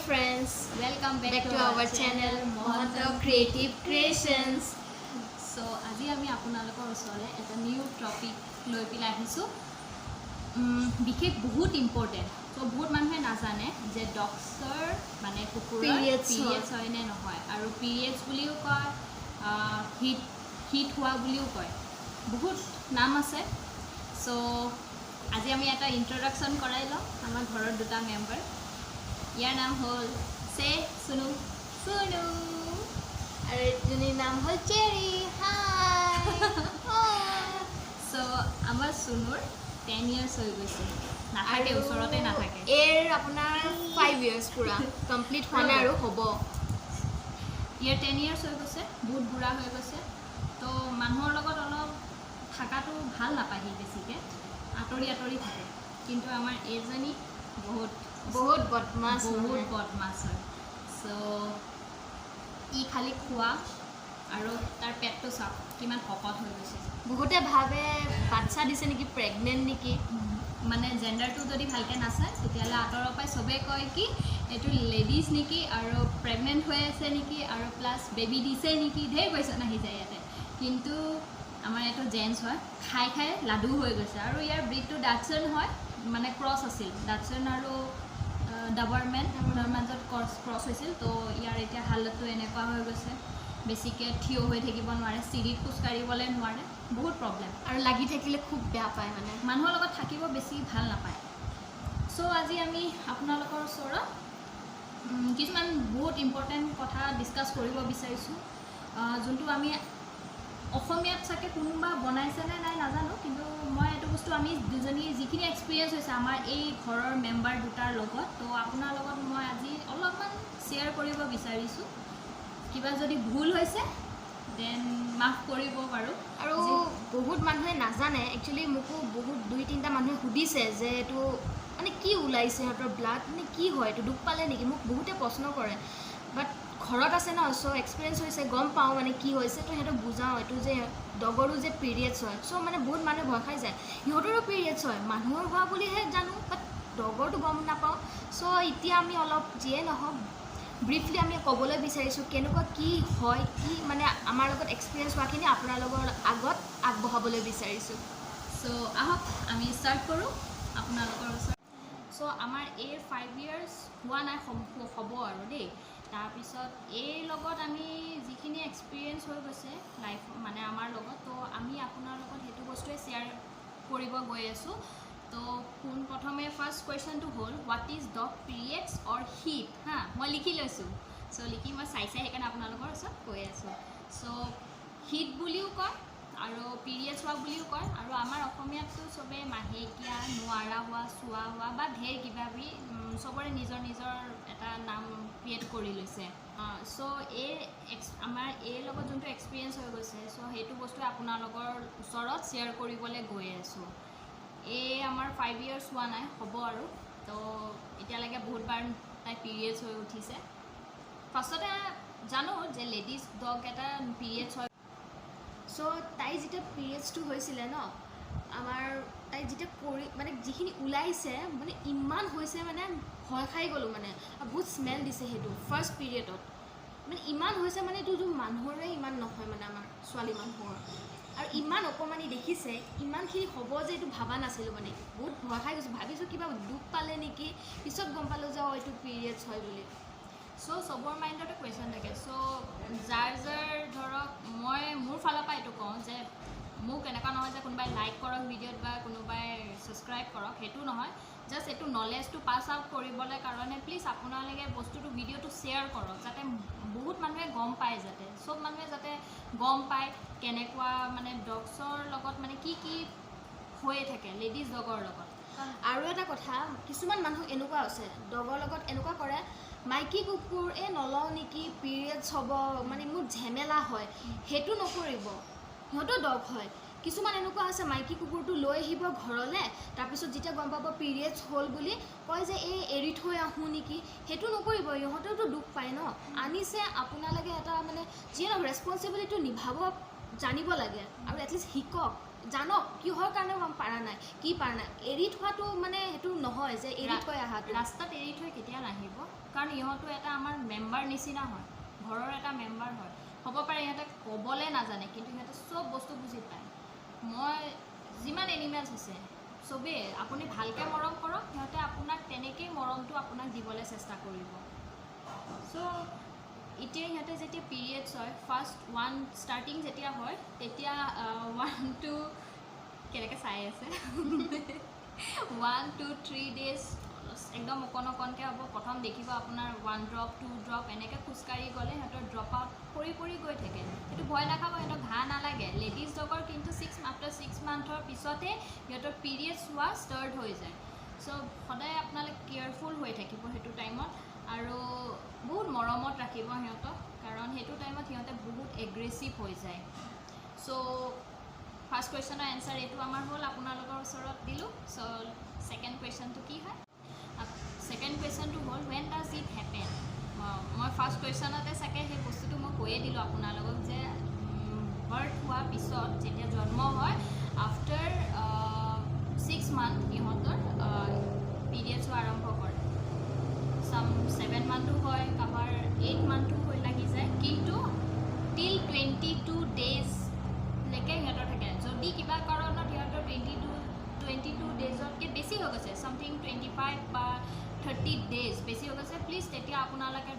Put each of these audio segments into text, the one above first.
friends, welcome back to our channel Mohanto Creative Creations. So আজি আমি আপোনালোকৰ ওচৰলৈ এটা নিউ টপিক লৈ পেলাই আহিছোঁ বিশেষ বহুত ইম্পৰ্টেণ্ট তো বহুত মানুহে নাজানে যে ডগছৰ মানে কুকুৰৰ পিৰিয়ডছ হয় নে নহয় আৰু পিৰিয়ডছ বুলিও কয় হিট হোৱা বুলিও কয় বহুত নাম আছে সো আজি আমি এটা ইন্ট্ৰোডাকশ্যন কৰাই লওঁ আমাৰ ঘৰৰ দুটা মেম্বাৰ ইয়াৰ নাম হ'ল সুনু আৰু এজনীৰ নাম হ'ল চেৰি হাই সো আমাৰ সুনুৰ 10 years হৈ গৈছে নাথাকে ওচৰতে নাথাকে এৰ আপোনাৰ 5 years পুৰা কমপ্লিট হোৱা নাই আৰু হ'ব ইয়াৰ 10 years হৈ গৈছে বহুত বুঢ়া হৈ গৈছে তো মানুহৰ লগত অলপ থাকাটো ভাল নাপায় বেছিকৈ আঁতৰি আঁতৰি থাকে কিন্তু আমাৰ এজনী বহুত বদমাছ হয় সো ই খালি খোৱা আৰু তাৰ পেটটো চাওক কিমান শকত হৈ গৈছে বহুতে ভাবে বাচ্চা দিছে নেকি প্ৰেগনেণ্ট নেকি মানে জেণ্ডাৰটো যদি ভালকৈ নাচায় তেতিয়াহ'লে আঁতৰৰ পৰাই চবেই কয় কি এইটো লেডিজ নেকি আৰু প্ৰেগনেণ্ট হৈ আছে নেকি আৰু প্লাছ বেবী দিছে নেকি ঢেৰ কুৱেশ্যন আহি যায় ইয়াতে কিন্তু আমাৰ এইটো জেন্টছ হয় খাই খাই লাডু হৈ গৈছে আৰু ইয়াৰ ব্ৰিডটো ডাটছন হয় মানে ক্ৰছ আছিল ডাটছন আৰু ডাবাৰমেনৰ মাজত ক্ৰছ হৈছিল তো ইয়াৰ এতিয়া হালতটো এনেকুৱা হৈ গৈছে বেছিকৈ থিয় হৈ থাকিব নোৱাৰে চিৰিত খোজকাঢ়িবলৈ নোৱাৰে বহুত প্ৰব্লেম আৰু লাগি থাকিলে খুব বেয়া পায় মানে মানুহৰ লগত থাকিব বেছি ভাল নাপায় সো আজি আমি আপোনালোকৰ ওচৰত কিছুমান বহুত ইম্পৰ্টেণ্ট কথা ডিছকাছ কৰিব বিচাৰিছোঁ যোনটো আমি অসমীয়াত চাগে কোনোবা বনাইছেনে নাই নাজানো কিন্তু মই এইটো বস্তু আমি দুজনী যিখিনি এক্সপিৰিয়েঞ্চ হৈছে আমাৰ এই ঘৰৰ মেম্বাৰ দুটাৰ লগত তো আপোনাৰ লগত মই আজি অলপমান শ্বেয়াৰ কৰিব বিচাৰিছোঁ কিবা যদি ভুল হৈছে দেন মাফ কৰিব পাৰোঁ আৰু বহুত মানুহে নাজানে একচুৱেলি মোকো বহুত 2-3টা মানুহে সুধিছে যে এইটো মানে কি ওলাইছে সিহঁতৰ ব্লাড মানে কি হয় এইটো দুখ পালে নেকি মোক বহুতে প্ৰশ্ন কৰে বাট ঘৰত আছে ন চ' এক্সপিৰিয়েঞ্চ হৈছে গম পাওঁ মানে কি হৈছে তো সিহঁতক বুজাওঁ এইটো যে ডগৰো যে পিৰিয়ডছ হয় চ' মানে বহুত মানুহে ভয় খাই যায় সিহঁতৰো পিৰিয়ডছ হয় মানুহৰ হোৱা বুলিহে জানো বাট ডগৰটো গম নাপাওঁ চ' এতিয়া আমি অলপ যিয়ে নহওক ব্ৰিফলি আমি ক'বলৈ বিচাৰিছোঁ কেনেকুৱা কি হয় কি মানে আমাৰ লগত এক্সপিৰিয়েঞ্চ হোৱাখিনি আপোনালোকৰ আগত আগবঢ়াবলৈ বিচাৰিছোঁ চ' আহক আমি ষ্টাৰ্ট কৰোঁ আপোনালোকৰ ওচৰত চ' আমাৰ এই 5 years হোৱা নাই হ'ব আৰু দেই তাৰপিছত এই লগত আমি যিখিনি এক্সপিৰিয়েঞ্চ হৈ গৈছে লাইফ মানে আমাৰ লগত তো আমি আপোনাৰ লগত সেইটো বস্তুৱে শ্বেয়াৰ কৰিব গৈ আছোঁ তো প্ৰথমে ফাৰ্ষ্ট কুৱেশ্যনটো হ'ল what is dog periods or heat হা মই লিখি লৈছোঁ চ' লিখি মই চাই সেইকাৰণে আপোনালোকৰ ওচৰত কৈ আছোঁ চ' হিট বুলিও কয় আৰু পিৰিয়ডছ হোৱা বুলিও কয় আৰু আমাৰ অসমীয়াততো চবেই মাহেকীয়া নোৱাৰা হোৱা চোৱা হোৱা বা ঢেৰ কিবাকিবি চবৰে নিজৰ নিজৰ এটা নাম ক্ৰিয়েট কৰি লৈছে চ' আমাৰ এই লগত যোনটো এক্সপিৰিয়েঞ্চ হৈ গৈছে চ' সেইটো বস্তুৱে আপোনালোকৰ ওচৰত শ্বেয়াৰ কৰিবলৈ গৈ আছোঁ এই আমাৰ 5 years হোৱা নাই হ'ব আৰু তো এতিয়ালৈকে বহুতবাৰ তাই পিৰিয়ডছ হৈ উঠিছে ফাৰ্ষ্টতে জানো যে লেডিজ ডগ এটা পিৰিয়ডছ হয় চ' তাই যেতিয়া পিৰিয়ডছটো হৈছিলে ন আমাৰ তাই যেতিয়া কৰি মানে যিখিনি ওলাইছে মানে ইমান হৈছে মানে ভয় খাই গ'লোঁ মানে বহুত স্মেল দিছে সেইটো ফাৰ্ষ্ট পিৰিয়ডত মানে ইমান হৈছে মানে এইটো মানুহৰে ইমান নহয় মানে আমাৰ ছোৱালী মানুহৰ আৰু ইমান অকণমানি দেখিছে ইমানখিনি হ'ব যে এইটো ভাবা নাছিলোঁ মানে বহুত ভয় খাই গৈছোঁ ভাবিছোঁ কিবা দুখ পালে নেকি পিছত গম পালোঁ যে এইটো পিৰিয়ডছ হয় বুলি চ' চবৰ মাইণ্ডতে কুৱেশ্যন থাকে চ' যাৰ ধৰক মই মোৰ ফালৰ পৰা এইটো কওঁ যে মোক এনেকুৱা নহয় যে কোনোবাই লাইক কৰক ভিডিঅ'ত বা কোনোবাই ছাবস্ক্ৰাইব কৰক সেইটো নহয় জাষ্ট এইটো নলেজটো পাছ আউট কৰিবলৈ কাৰণে প্লিজ আপোনালোকে বস্তুটো ভিডিঅ'টো শ্বেয়াৰ কৰক যাতে বহুত মানুহে গম পায় যাতে চব মানুহে যাতে গম পায় কেনেকুৱা মানে ডগছৰ লগত মানে কি কি হৈয়ে থাকে লেডিজ ডগৰ লগত আৰু এটা কথা কিছুমান মানুহ এনেকুৱা আছে ডগৰ লগত এনেকুৱা কৰে মাইকী কুকুৰ নলওঁ নেকি পিৰিয়ডছ হ'ব মানে মোৰ ঝেমেলা হয় সেইটো নকৰিব সিহঁতো ডগ হয় কিছুমান এনেকুৱা আছে মাইকী কুকুৰটো লৈ আহিব ঘৰলৈ তাৰপিছত যেতিয়া গম পাব পিৰিয়ডছ হ'ল বুলি কয় যে এৰি থৈ আহোঁ নেকি সেইটো নকৰিব ইহঁতেওতো দুখ পায় ন আনিছে আপোনালোকে এটা মানে যিয়ে নহওক ৰেছপনচিবিলিটিটো নিভাব জানিব লাগে আৰু এটলিষ্ট শিকক জানক কিহৰ কাৰণে পাৰা নাই কি পাৰা নাই এৰি থোৱাটো মানে সেইটো নহয় যে এৰি থৈ আহাটো ৰাস্তাত এৰি থৈ কেতিয়া নাহিব কাৰণ ইহঁতো এটা আমাৰ মেম্বাৰ নিচিনা হয় ঘৰৰ এটা মেম্বাৰ হয় হ'ব পাৰে ইহঁতে ক'বলৈ নাজানে কিন্তু সিহঁতে চব বস্তু বুজি পায় মই যিমান এনিমেলছ আছে চবেই আপুনি ভালকৈ মৰম কৰক সিহঁতে আপোনাক তেনেকেই মৰমটো আপোনাক দিবলৈ চেষ্টা কৰিব চ' এতিয়া সিহঁতে যেতিয়া পিৰিয়ডছ হয় ফাৰ্ষ্ট ষ্টাৰ্টিং যেতিয়া হয় তেতিয়া 1 to কেনেকৈ চাই আছে 1 to 3 days একদম অকণ অকণকৈ হ'ব প্ৰথম দেখিব আপোনাৰ 1 drop 2 drop এনেকৈ খোজকাঢ়ি গ'লে সিহঁতৰ ড্ৰপ আউট পৰি গৈ থাকে সেইটো ভয় নাখাব সিহঁতৰ ঘাঁ নালাগে লেডিজ ডগৰ কিন্তু আফটাৰ 6 মান্থৰ পিছতে সিহঁতৰ পিৰিয়ডছ হোৱা ষ্টাৰ্ট হৈ যায় চ' সদায় আপোনালোক কেয়াৰফুল হৈ থাকিব সেইটো টাইমত আৰু বহুত মৰমত ৰাখিব সিহঁতক কাৰণ সেইটো টাইমত সিহঁতে বহুত এগ্ৰেছিভ হৈ যায় চ' ফাৰ্ষ্ট কুৱেশ্যনৰ এনচাৰ এইটো আমাৰ হ'ল আপোনালোকৰ ওচৰত দিলোঁ চ' ছেকেণ্ড কুৱেশ্যনটো কি হয় ছেকেণ্ড কুৱেশ্যনটো হ'ল ৱেন ডাজ ইট হেপেন মই ফাৰ্ষ্ট কুৱেশ্যনতে চাগে সেই বস্তুটো মই কৈয়ে দিলোঁ আপোনালোকক যে বাৰ্থ হোৱাৰ পিছত যেতিয়া জন্ম হয় আফটাৰ 6 মান্থ ইহঁতৰ পিৰিয়ডছ হোৱা আৰম্ভ কৰে চাম 7 মান্থো হয় কাবাৰ 8 মান্থো হৈ লাগি যায় কিন্তু টিল 22 ডেজলৈকে সিহঁতৰ থাকে যদি কিবা কাৰণত সিহঁতৰ 22 ডেজতকৈ বেছি হৈ গৈছে চামথিং 25 বা 30 ডেজ বেছি হৈ গৈছে প্লিজ তেতিয়া আপোনালোকে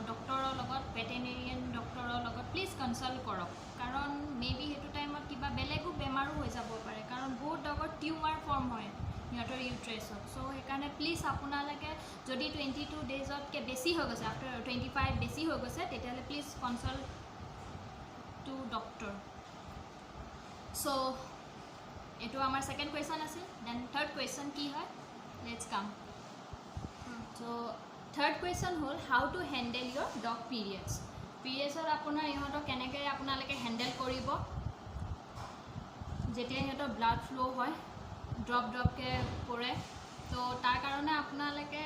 ডক্টৰৰ লগত ভেটেনেৰিয়ান ডক্টৰৰ লগত প্লিজ কনচাল্ট কৰক কাৰণ মেবি সেইটো টাইমত কিবা বেলেগো বেমাৰো হৈ যাব পাৰে কাৰণ বহুত ডগৰ টিউমাৰ ফৰ্ম হয় সিহঁতৰ ইউট্ৰেছত চ' সেইকাৰণে প্লিজ আপোনালোকে যদি 22 ডেজতকৈ বেছি হৈ গৈছে আফটাৰ 25 বেছি হৈ গৈছে তেতিয়াহ'লে please consult to doctor so' এইটো আমাৰ ছেকেণ্ড কুৱেশ্যন আছিল দেন থাৰ্ড কুৱেশ্যন কি হয় let's come so' third question হ'ল how to handle your dog পিৰিয়ডছত আপোনাৰ ইহঁতক কেনেকৈ আপোনালোকে হেণ্ডেল কৰিব যেতিয়া সিহঁতৰ ব্লাড ফ্ল' হয় ড্ৰপকৈ পৰে তো তাৰ কাৰণে আপোনালোকে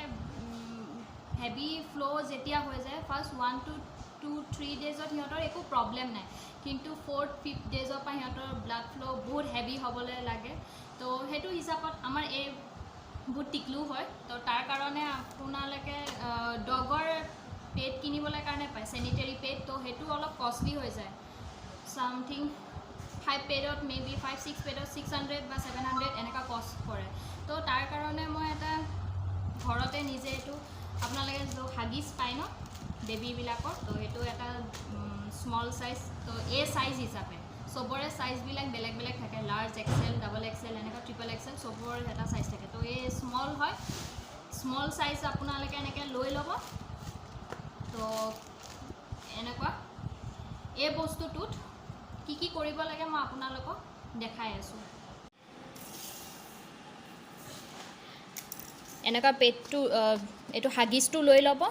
হেভি ফ্ল' যেতিয়া হৈ যায় ফাৰ্ষ্ট 1 to 2-3 ডেজত সিহঁতৰ একো প্ৰব্লেম নাই কিন্তু 4th-5th ডেজৰ পৰা সিহঁতৰ ব্লাড ফ্ল' বহুত হেভি হ'বলৈ লাগে তো সেইটো হিচাপত আমাৰ এই বহুত টিকলু হয় তো তাৰ কাৰণে আপোনালোকে ডগৰ পেড কিনিবলৈ কাৰণে পায় চেনিটেৰী পেড তো সেইটো অলপ কষ্টলি হৈ যায় চামথিং 5 পেডত মেবি 5-6 পেডত 600 বা 700 এনেকুৱা কষ্ট পৰে তো তাৰ কাৰণে মই এটা ঘৰতে নিজে এইটো আপোনালোকে হাগিছ পায় ন বেবীবিলাকৰ তো সেইটো এটা স্মল চাইজ তো এই চাইজ হিচাপে চবৰে চাইজবিলাক বেলেগ বেলেগ থাকে লাৰ্জ এক্সেল ডাবল এক্সেল এনেকুৱা ট্ৰিপল এক্সেল চবৰে এটা চাইজ থাকে তো এই স্মল হয় স্মল চাইজ আপোনালোকে এনেকৈ লৈ ল'ব তো এনেকুৱা এই বস্তুটোত কি কৰিব লাগে মই আপোনালোকক দেখাই আছোঁ এনেকুৱা পেডটো এইটো হাগিছটো লৈ ল'ব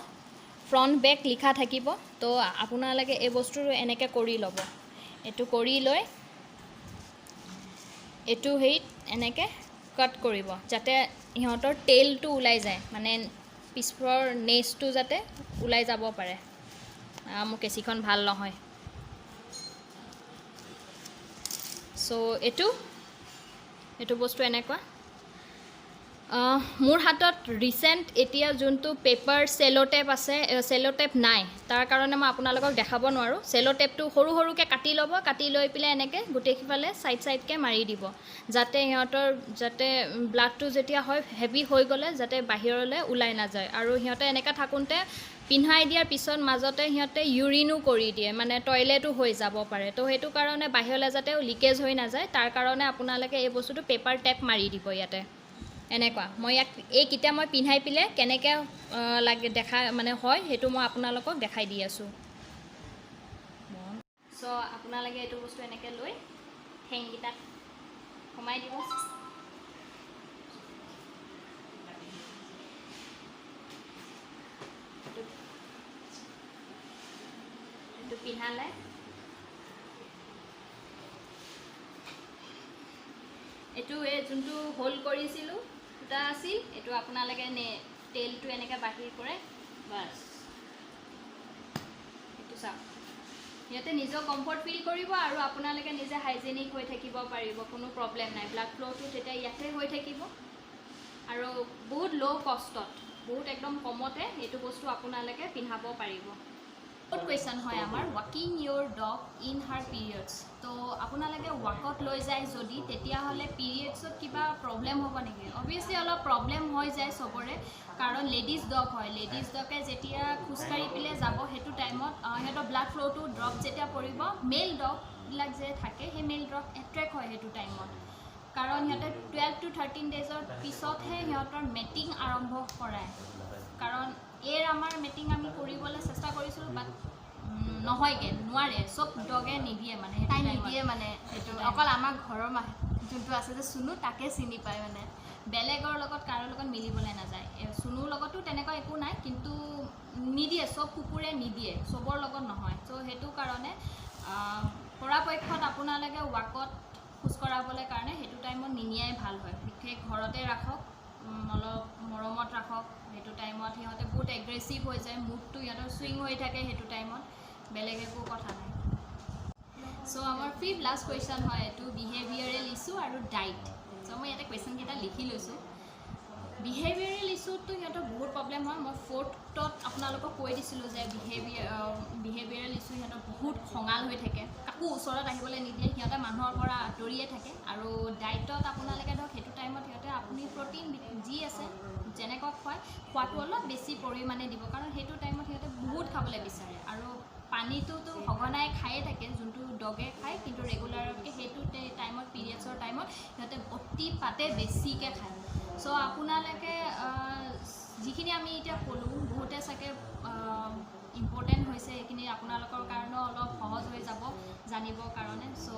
ফ্ৰণ্ট বেক লিখা থাকিব তো আপোনালোকে এই বস্তুটো এনেকৈ কৰি ল'ব এইটো কৰি লৈ এইটো হেৰিত এনেকৈ কাট কৰিব যাতে সিহঁতৰ টেইলটো ওলাই যায় মানে পিছৰ নেজটো যাতে ওলাই যাব পাৰে মোৰ কেঁচিখন ভাল নহয় চ' এইটো বস্তু এনেকুৱা মোৰ হাতত ৰিচেণ্ট এতিয়া যোনটো পেপাৰ চেলোটেপ আছে চেলোটেপ নাই তাৰ কাৰণে মই আপোনালোকক দেখাব নোৱাৰোঁ চেলোটেপটো সৰু সৰুকৈ কাটি ল'ব কাটি লৈ পেলাই এনেকৈ গোটেইফালে চাইডকৈ মাৰি দিব যাতে সিহঁতৰ যাতে ব্লাডটো যেতিয়া হয় হেভি হৈ গ'লে যাতে বাহিৰলৈ ওলাই নাযায় আৰু সিহঁতে এনেকৈ থাকোঁতে পিন্ধাই দিয়াৰ পিছত মাজতে সিহঁতে ইউৰিনো কৰি দিয়ে মানে টয়লেটো হৈ যাব পাৰে তো সেইটো কাৰণে বাহিৰলৈ যাতে লিকেজ হৈ নাযায় তাৰ কাৰণে আপোনালোকে এই বস্তুটো পেপাৰ টেপ মাৰি দিব ইয়াতে এনেকুৱা মই ইয়াক এইকেইটা মই পিন্ধাই পেলাই কেনেকৈ লাগে দেখা মানে হয় সেইটো মই আপোনালোকক দেখাই দি আছোঁ চ' আপোনালোকে এইটো বস্তু এনেকৈ লৈ ঠেংকেইটাত সোমাই দিব এইটো পিন্ধালে এইটো এই যোনটো হোল্ড কৰিছিলোঁ দুটা আছিল এইটো আপোনালোকে তেলটো এনেকৈ বাহিৰ কৰে বাছ এইটো চাওক সিহঁতে নিজেও কমফৰ্ট ফিল কৰিব আৰু আপোনালোকে নিজে হাইজেনিক হৈ থাকিব পাৰিব, কোনো প্ৰব্লেম নাই। ব্লাড ফ্ল'টো তেতিয়া ইয়াতে হৈ থাকিব আৰু বহুত ল' কষ্টত, বহুত একদম কমতে এইটো বস্তু আপোনালোকে পিন্ধাব পাৰিব। বহুত কুৱেশ্যন হয় আমাৰ ৱাকিং your dog in her periods. তো আপোনালোকে ৱাকত লৈ যায় যদি, তেতিয়াহ'লে পিৰিয়ডছত কিবা প্ৰব্লেম হ'ব নেকি? অভিয়াছলি অলপ প্ৰব্লেম হৈ যায় চবৰে, কাৰণ লেডিজ ডগ হয়। লেডিজ ডগে যেতিয়া খোজকাঢ়ি পেলাই যাব, সেইটো টাইমত সিহঁতৰ ব্লাড ফ্ল'টো ড্ৰপ যেতিয়া পৰিব, মেল ডগবিলাক যে থাকে সেই মেল ডগ এট্ৰেক্ট হয় সেইটো টাইমত, কাৰণ সিহঁতে 12 to 13 ডেজৰ পিছতহে সিহঁতৰ মেটিং আৰম্ভ কৰায়। কাৰণ আমাৰ মেটিং আমি কৰিবলৈ চেষ্টা কৰিছিলোঁ, বাট নহয়গৈ, নোৱাৰে, চব ডগে নিদিয়ে মানে, তাই নিদিয়ে মানে। সেইটো অকল আমাৰ ঘৰৰ যোনটো আছে যে চুনু, তাকে চিনি পায় মানে। বেলেগৰ লগত কাৰো লগত মিলিবলৈ নাযায়। চুনুৰ লগতো তেনেকুৱা একো নাই, কিন্তু নিদিয়ে, চব কুকুৰে নিদিয়ে, চবৰ লগত নহয়। চ' সেইটো কাৰণে পৰাপক্ষত আপোনালোকে ৱাকত খোজ কঢ়াবলৈ কাৰণে সেইটো টাইমত নিনিয়াই ভাল হয়। বিশেষ ঘৰতে ৰাখক, অলপ মৰমত ৰাখক। সেইটো টাইমত সিহঁতে বহুত এগ্ৰেছিভ হৈ যায়, মুডটো সিহঁতৰ চুইং হৈ থাকে সেইটো টাইমত, বেলেগ একো কথা নাই। চ' আমাৰ 5th লাষ্ট কুৱেশ্যন হয় এইটো বিহেভিয়াৰেল ইছ্যু আৰু ডাইট। চ' মই ইয়াতে কুৱেশ্যনকেইটা লিখি লৈছোঁ। বিহেভিয়াৰেল ইছ্যুটো সিহঁতৰ বহুত প্ৰব্লেম হয়। মই 4th আপোনালোকক কৈ দিছিলোঁ যে বিহেভিয়াৰেল ইছ্যু সিহঁতৰ বহুত খঙাল হৈ থাকে, কাকো ওচৰত আহিবলৈ নিদিয়ে, সিহঁতে মানুহৰ পৰা আঁতৰিয়ে থাকে। আৰু ডাইটত আপোনালোকে ধৰক সেইটো টাইমত সিহঁতে আপুনি প্ৰ'টিন যি আছে যেনেকুৱা খোৱাটো অলপ বেছি পৰিমাণে দিব, কাৰণ সেইটো টাইমত সিহঁতে বহুত খাবলৈ বিচাৰে। আৰু পানীটোতো সঘনাই খায়ে থাকে, যোনটো ডগে খায়, কিন্তু ৰেগুলাৰকৈ সেইটো টাইমত পিৰিয়ডছৰ টাইমত সিহঁতে অতিপাতে বেছিকৈ খায়। চ' আপোনালোকে যিখিনি আমি এতিয়া ক'লোঁ, বহুতে চাগে ইম্পৰ্টেণ্ট হৈছে, এইখিনি আপোনালোকৰ কাৰণেও অলপ সহজ হৈ যাব জানিবৰ কাৰণে। চ'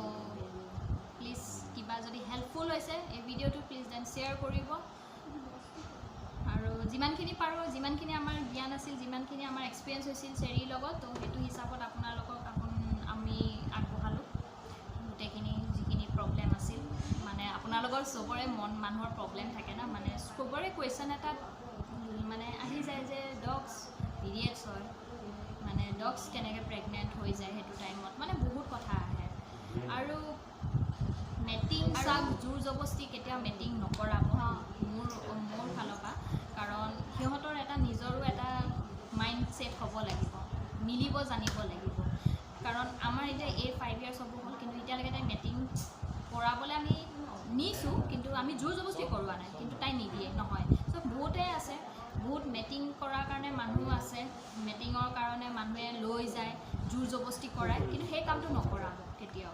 প্লিজ কিবা যদি হেল্পফুল হৈছে এই ভিডিঅ'টো, প্লিজ দেন শ্বেয়াৰ কৰিব। আৰু যিমানখিনি পাৰোঁ, যিমানখিনি আমাৰ জ্ঞান আছিল, যিমানখিনি আমাৰ এক্সপিৰিয়েঞ্চ হৈছিল চেৰীৰ লগত, তো সেইটো হিচাপত আপোনালোকক আমি আগবঢ়ালোঁ গোটেইখিনি যিখিনি প্ৰব্লেম আছিল। মানে আপোনালোকৰ চবৰে মানুহৰ প্ৰব্লেম থাকে না, মানে চবৰে কুৱেশ্যন এটা মানে আহি যায় যে ডগছ পিৰিয়ডছ হয়, মানে ডগছ কেনেকৈ প্ৰেগনেণ্ট হৈ যায় সেইটো টাইমত, মানে বহুত কথা আহে। আৰু মেটিং চাক জোৰ জবস্তি কেতিয়াও মেটিং নকৰাব মোৰ ফালৰ পৰা, কাৰণ সিহঁতৰ এটা নিজৰো এটা মাইণ্ড ছেট হ'ব লাগিব, মিলিব জানিব লাগিব। কাৰণ আমাৰ এতিয়া 5 years হ'ব হ'ল, কিন্তু এতিয়ালৈকে তাই মেটিং কৰাবলৈ আমি নিছোঁ, কিন্তু আমি জোৰ জবস্তি কৰোৱা নাই, কিন্তু তাই নিদিয়ে নহয়। চ' বহুতেই আছে, বহুত মেটিং কৰাৰ কাৰণে মানুহ আছে, মেটিঙৰ কাৰণে মানুহে লৈ যায়, জোৰ জবস্তি কৰায়, কিন্তু সেই কামটো নকৰাব কেতিয়াও।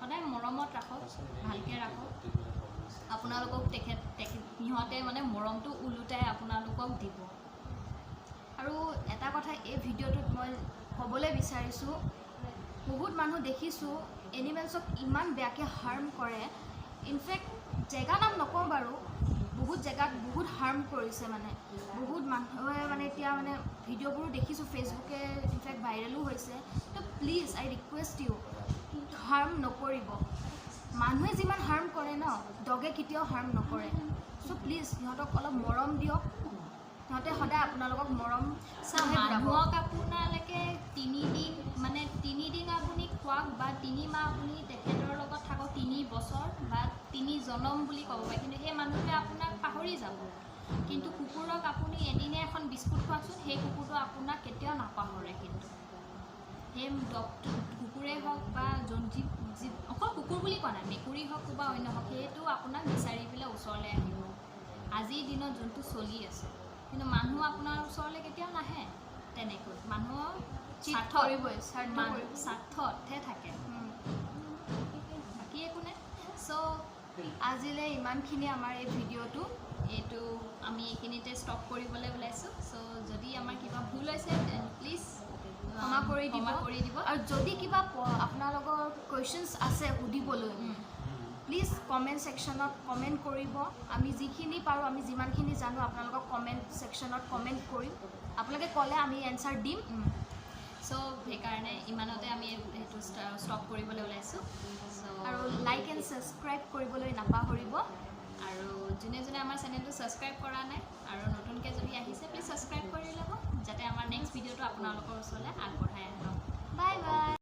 সদায় মৰমত ৰাখক, ভালকৈ ৰাখক। আপোনালোকক সিহঁতে মানে মৰমটো ওলোটাই আপোনালোকক দিব। আৰু এটা কথা এই ভিডিঅ'টোত মই ক'বলৈ বিচাৰিছোঁ, বহুত মানুহ দেখিছোঁ এনিমেলছক ইমান বেয়াকৈ হাৰ্ম কৰে। ইনফেক্ট জেগা নাম নকওঁ বাৰু, বহুত জেগাত বহুত হাৰ্ম কৰিছে, মানে বহুত মানুহে মানে এতিয়া মানে ভিডিঅ'বোৰো দেখিছোঁ, ফেচবুকে ইনফেক্ট ভাইৰেলো হৈছে। তো please I request you, harm নকৰিব। মানুহে যিমান হাৰ্ম কৰে ন, ডগে কেতিয়াও হাৰ্ম নকৰে। চ' প্লিজ সিহঁতক অলপ মৰম দিয়ক, সিহঁতে সদায় আপোনালোকক মৰম। মানুহক আপোনালোকে 3 দিন আপুনি খোৱাক, বা 3 মাহ আপুনি তেখেতৰ লগত থাকক, 3 বছৰ বা 3 জনম বুলি ক'ব পাৰে, কিন্তু সেই মানুহটোৱে আপোনাক পাহৰি যাব। কিন্তু কুকুৰক আপুনি এদিনে এখন বিস্কুট খোৱাকচোন, সেই কুকুৰটো আপোনাক কেতিয়াও নাপাহৰে। কিন্তু সেই কুকুৰেই হওক বা অকল কুকুৰ বুলি কোৱা নাই, মেকুৰী হওক বা অন্য হওক, সেইটো আপোনাক বিচাৰি পেলাই ওচৰলৈ আহিব। আজিৰ দিনত যোনটো চলি আছে, কিন্তু মানুহ আপোনাৰ ওচৰলৈ কেতিয়াও নাহে তেনেকৈ। মানুহৰ স্বাৰ্থতহে থাকে, বাকী একো নাই। চ' আজিলৈ ইমানখিনি আমাৰ এই ভিডিঅ'টো, এইটো আমি এইখিনিতে ষ্টপ কৰিবলৈ ওলাইছোঁ। চ' যদি আমাৰ কিবা ভুল হৈছে দেন প্লিজ ক্ষমা কৰি দিব। আৰু যদি কিবা আপোনালোকৰ কুৱেশ্যনছ আছে সুধিবলৈ, প্লিজ কমেণ্ট ছেকশ্যনত কমেণ্ট কৰিব। আমি যিখিনি পাৰোঁ, আমি যিমানখিনি জানো আপোনালোকক কমেণ্ট ছেকশ্যনত কমেণ্ট কৰিম। আপোনালোকে ক'লে আমি এনচাৰ দিম। চ' সেইকাৰণে ইমানতে আমি সেইটো ষ্টপ কৰিবলৈ ওলাইছোঁ। আৰু লাইক এণ্ড ছাবস্ক্ৰাইব কৰিবলৈ নাপাহৰিব। আৰু যোনে যোনে আমাৰ চেনেলটো ছাবস্ক্ৰাইব কৰা নাই আৰু নতুনকৈ যদি আহিছে, প্লিজ ছাবস্ক্ৰাইব কৰি ল'ব, যাতে আমাৰ নেক্সট ভিডিঅ'টো আপোনালোকৰ ওচৰলৈ আগবঢ়াই আহক। Bye bye.